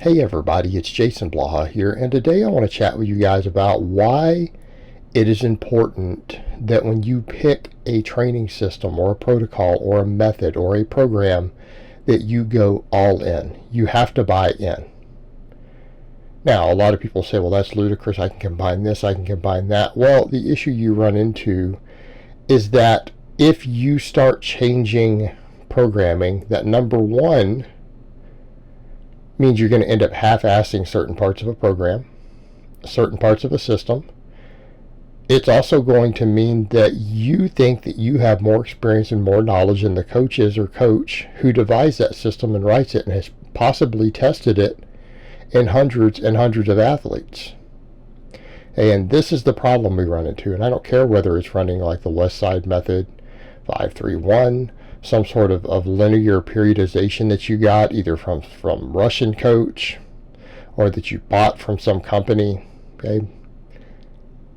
Hey everybody, it's Jason Blaha here, and today I want to chat with you guys about why it is important that when you pick a training system or a protocol or a method or a program that you go all in. You have to buy in. Now, a lot of people say, well, that's ludicrous. I can combine this, I can combine that. Well, the issue you run into is that if you start changing programming, that number one means you're going to end up half-assing certain parts of a program, certain parts of a system. It's also going to mean that you think that you have more experience and more knowledge than the coaches or coach who devised that system and writes it and has possibly tested it in hundreds and hundreds of athletes. And this is the problem we run into. And I don't care whether it's running like the Westside method, 5-3-1, some sort of linear periodization that you got either from Russian coach or that you bought from some company. Okay,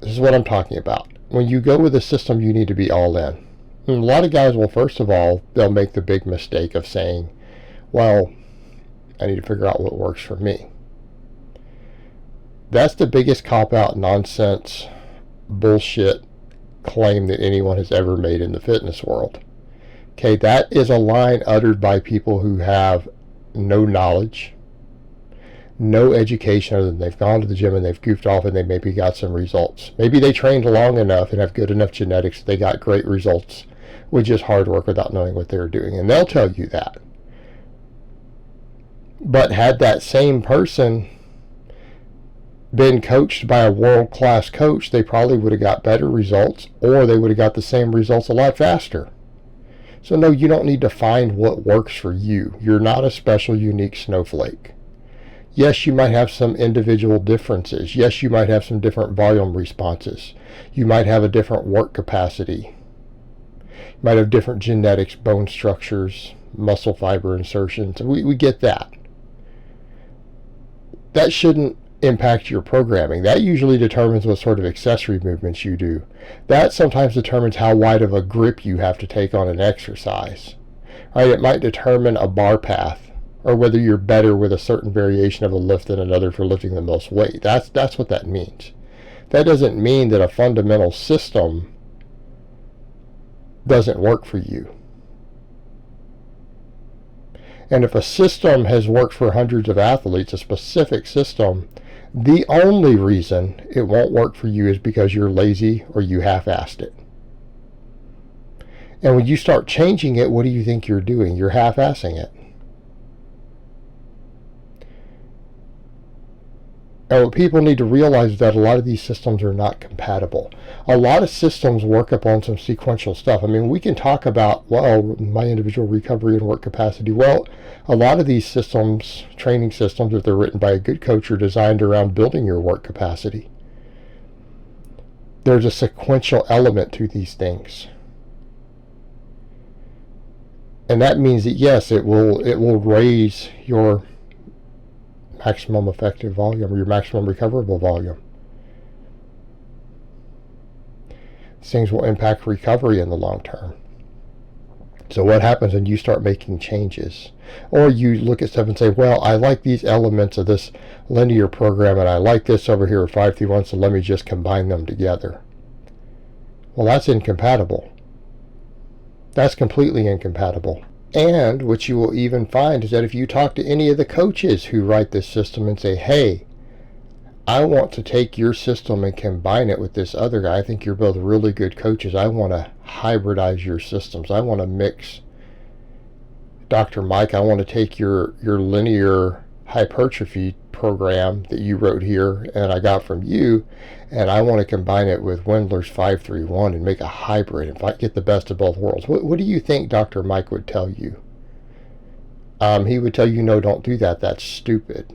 this is what I'm talking about. When you go with a system, you need to be all in. And a lot of guys will, first of all, they'll make the big mistake of saying, well, I need to figure out what works for me. That's the biggest cop-out nonsense bullshit claim that anyone has ever made in the fitness world. Okay, that is a line uttered by people who have no knowledge, no education other than they've gone to the gym and they've goofed off and they maybe got some results. Maybe they trained long enough and have good enough genetics that they got great results with just hard work without knowing what they were doing. And they'll tell you that. But had that same person been coached by a world-class coach, they probably would have got better results, or they would have got the same results a lot faster. So no, you don't need to find what works for you. You're not a special, unique snowflake. Yes, you might have some individual differences. Yes, you might have some different volume responses. You might have a different work capacity. You might have different genetics, bone structures, muscle fiber insertions. We get that. That shouldn't impact your programming. That usually determines what sort of accessory movements you do. That sometimes determines how wide of a grip you have to take on an exercise. Right? It might determine a bar path, or whether you're better with a certain variation of a lift than another for lifting the most weight. That's what that means. That doesn't mean that a fundamental system doesn't work for you. And if a system has worked for hundreds of athletes, a specific system, the only reason it won't work for you is because you're lazy or you half-assed it. And when you start changing it, what do you think you're doing? You're half-assing it. And what people need to realize is that a lot of these systems are not compatible. A lot of systems work upon some sequential stuff. I mean, we can talk about, well, my individual recovery and work capacity. Well, a lot of these systems, training systems, if they're written by a good coach, are designed around building your work capacity. There's a sequential element to these things. And that means that, yes, it will raise your maximum effective volume, or your maximum recoverable volume. These things will impact recovery in the long term. So what happens when you start making changes? Or you look at stuff and say, well, I like these elements of this linear program and I like this over here at 5-3-1, so let me just combine them together. Well, that's incompatible. That's completely incompatible. And what you will even find is that if you talk to any of the coaches who write this system and say, hey, I want to take your system and combine it with this other guy. I think you're both really good coaches. I want to hybridize your systems. I want to mix. Dr. Mike, I want to take your linear hypertrophy program that you wrote here and I got from you, and I want to combine it with Wendler's 5-3-1 and make a hybrid and get the best of both worlds. What do you think Dr. Mike would tell you? He would tell you, no, don't do that. That's stupid.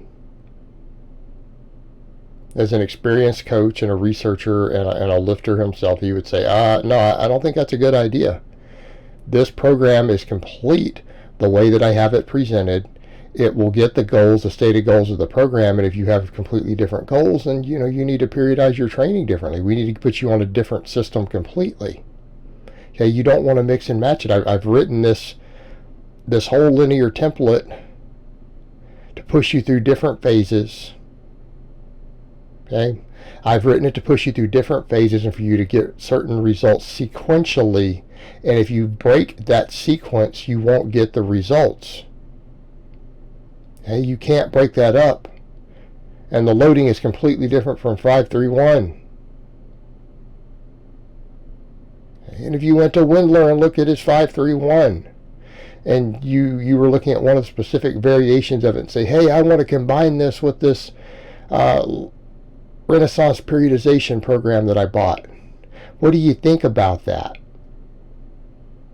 As an experienced coach and a researcher and a lifter himself, he would say, no, I don't think that's a good idea. This program is complete the way that I have it presented. It will get the goals, the stated goals of the program, and if you have completely different goals, then you need to periodize your training differently. We need to put you on a different system completely. Okay, you don't want to mix and match it. I've written this whole linear template to push you through different phases. Okay? I've written it to push you through different phases and for you to get certain results sequentially. And if you break that sequence, you won't get the results. Okay? You can't break that up. And the loading is completely different from 531. And if you went to Wendler and looked at his 531, and you were looking at one of the specific variations of it and say, hey, I want to combine this with this Renaissance periodization program that I bought. What do you think about that?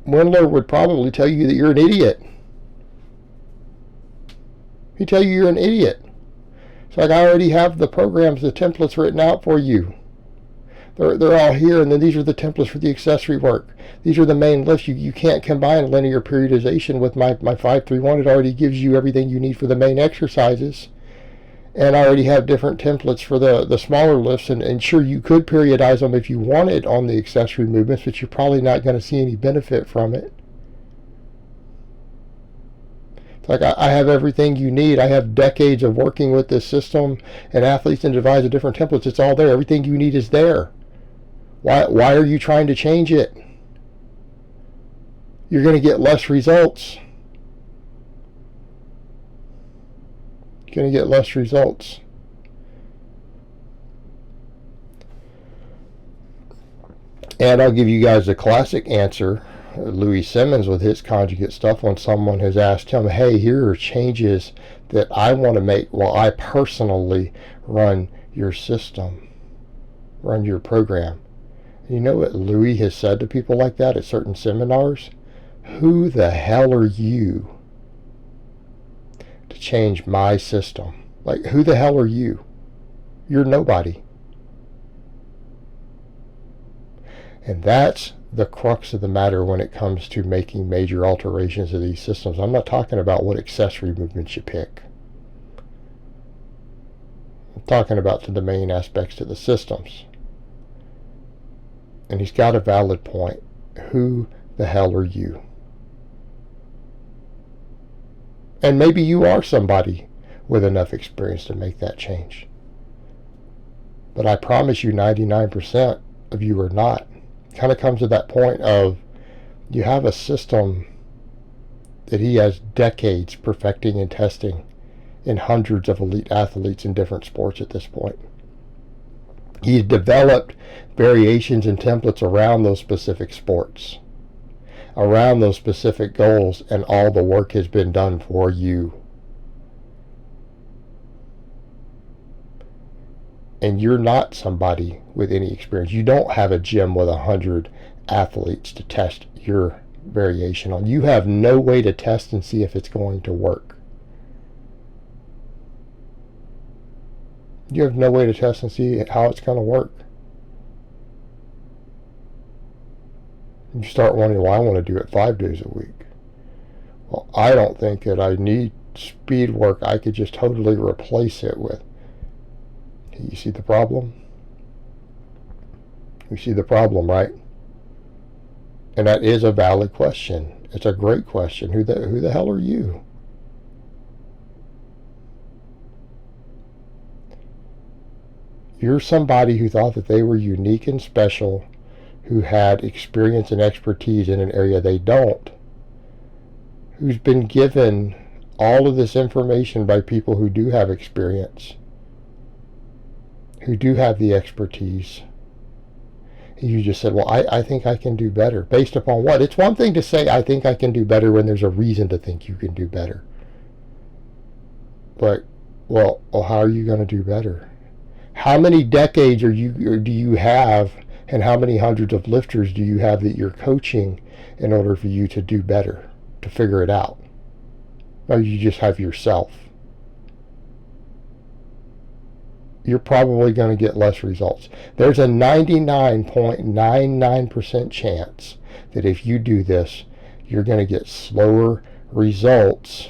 Wendler would probably tell you that you're an idiot. He'd tell you you're an idiot. It's like, I already have the programs, the templates written out for you. They're all here, and then these are the templates for the accessory work. These are the main lifts. You can't combine linear periodization with my 531. It already gives you everything you need for the main exercises. And I already have different templates for the smaller lifts, and sure, you could periodize them if you wanted on the accessory movements, but you're probably not going to see any benefit from it. It's like, I have everything you need. I have decades of working with this system and athletes and devise of different templates. It's all there. Everything you need is there. Why are you trying to change it? You're going to get less results. You're going to get less results. And I'll give you guys the classic answer. Louis Simmons with his conjugate stuff, when someone has asked him, hey, here are changes that I want to make while I personally run your system, run your program. You know what Louis has said to people like that at certain seminars? Who the hell are you to change my system? Like, who the hell are you? You're nobody. And that's the crux of the matter when it comes to making major alterations to these systems. I'm not talking about what accessory movements you pick. I'm talking about the main aspects to the systems. And he's got a valid point. Who the hell are you? And maybe you are somebody with enough experience to make that change. But I promise you 99% of you are not. It kind of comes to that point of, you have a system that he has decades perfecting and testing in hundreds of elite athletes in different sports at this point. He's developed variations and templates around those specific sports, around those specific goals, and all the work has been done for you. And you're not somebody with any experience. You don't have a gym with 100 athletes to test your variation on. You have no way to test and see if it's going to work. You have no way to test and see how it's going to work. You start wondering, well, I want to do it 5 days a week. Well, I don't think that I need speed work. I could just totally replace it with. You see the problem? You see the problem, right? And that is a valid question. It's a great question. Who the hell are you? You're somebody who thought that they were unique and special, who had experience and expertise in an area they don't, who's been given all of this information by people who do have experience, who do have the expertise. You just said, well, I think I can do better. Based upon what? It's one thing to say, I think I can do better, when there's a reason to think you can do better. But, well, how are you going to do better? How many decades do you have, and how many hundreds of lifters do you have that you're coaching in order for you to do better, to figure it out? Or you just have yourself? You're probably going to get less results. There's a 99.99% chance that if you do this, you're going to get slower results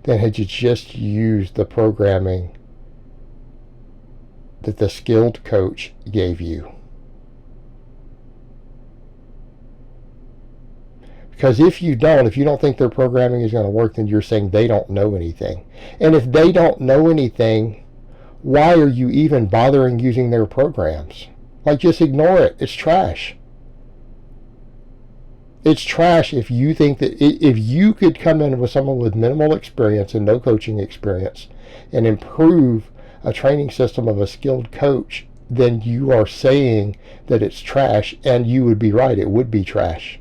than had you just used the programming that the skilled coach gave you. Because if you don't think their programming is going to work, then you're saying they don't know anything. And if they don't know anything, why are you even bothering using their programs? Like, just ignore it. It's trash. It's trash if you think that if you could come in with someone with minimal experience and no coaching experience and improve a training system of a skilled coach, then you are saying that it's trash, and you would be right. It would be trash.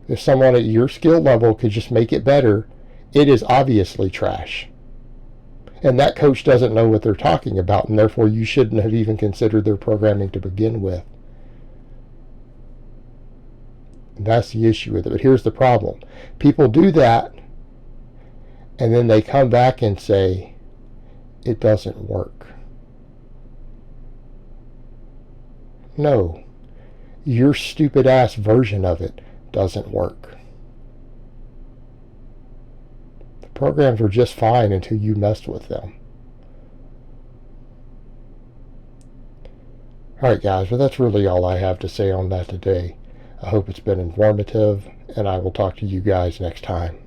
If someone at your skill level could just make it better, it is obviously trash. And that coach doesn't know what they're talking about, and therefore you shouldn't have even considered their programming to begin with. That's the issue with it. But here's the problem. People do that, and then they come back and say, it doesn't work. No. Your stupid ass version of it doesn't work. The programs were just fine until you messed with them. Alright guys, well that's really all I have to say on that today. I hope it's been informative, and I will talk to you guys next time.